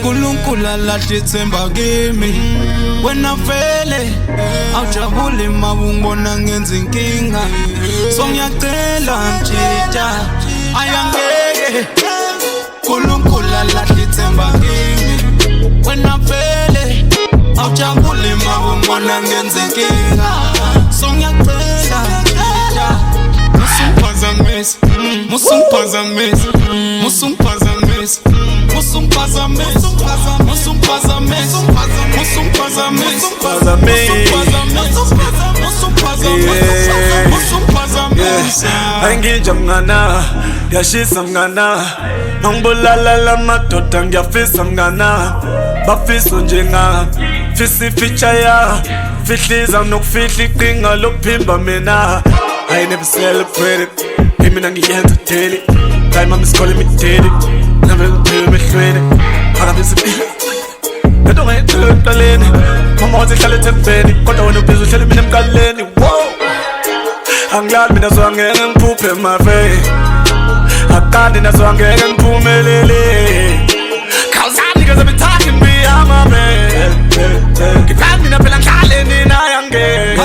Kulunkula lathi tsemba kimi wena vele awujabule mawungibona ngenza inkinga so ngiyacela mtshitsha ayangeke Kulunkula lathi tsemba kimi wena vele awujabule mawungibona ngenza inkinga so ngiyacela mtshitsha Musumpazamisa, musumpazamisa, musumpazamisa, musumpazamisa, musumpazamisa, musumpazamisa. Angija mngana, yashisa mngana, ngibulala lamadoda ngiyafisa mngana, bafisa njenga, fisi fichaya, fihliza nokufihla iqinga lokuphimba mina. I never celebrated. Him and I entertain it. Time I'm calling me daddy. Never do me credit. I got this. I don't want to look at Lenny. Mama was a talented penny. Got on the business, telling me I'm got Lenny. Whoa. I'm glad me that's why I'm getting poop in my face. I can't that's why I'm getting poop me lily. Cause I niggas have been talking me, I'm a man. Keep me up and I'm calling in I am gay.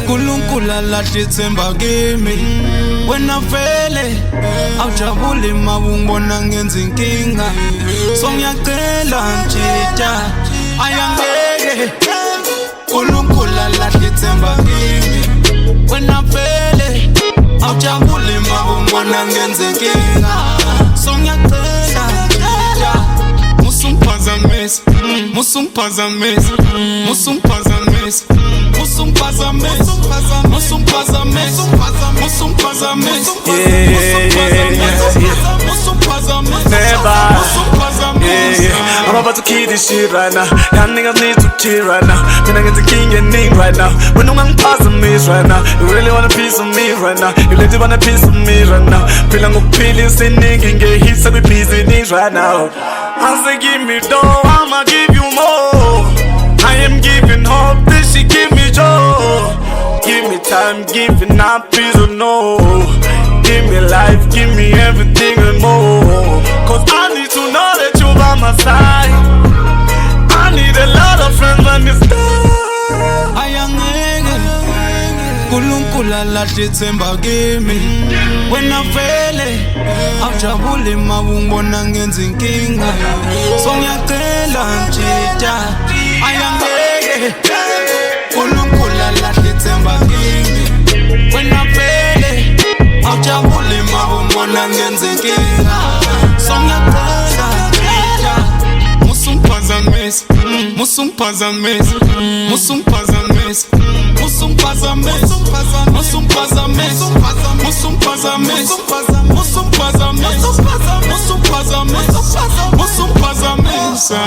Kulunkula lathi tsemba kimi wena vele awujabule mawungibona ngenza inkinga so ngiyacela mtshitsha ayangeke Kulunkula lathi tsemba kimi wena vele awujabule mawungibona ngenza inkinga so ngiyacela mtshitsha musumpazamisa musumpazamisa musumpazamisa Musumpazamisa, musumpazamisa, musumpazamisa, I'm about to kill this shit right now. Y'all niggas need to chill right now. Man, I get the king and ning right now. When no one pass on me right now. You really want a piece of me right now. You really want a piece of me right now. Feel like I'm feeling sinning and get hits every piece of things right now. I say give me dough, I'ma give you more. I am giving hope, this she give me joy. Give me time, giving up, please don't know. Give me life, give me everything and more. Cause I need to know that you're by my side. I need a lot of friends on this time. Ayangeke Kulunkula lathi tsemba kimi wena vele awujabule mawungibona ngenza inkinga so ngiyacela mtshitsha ayangeke Kulunkula lathi tsemba kimi wena vele awujabule mawungibona ngenza inkinga so ngiyacela mtshitsha musumpazamisa musumpazamisa musumpazamisa musumpazamisa musumpazamisa musumpazamisa musumpazamisa musumpazamisa musumpazamisa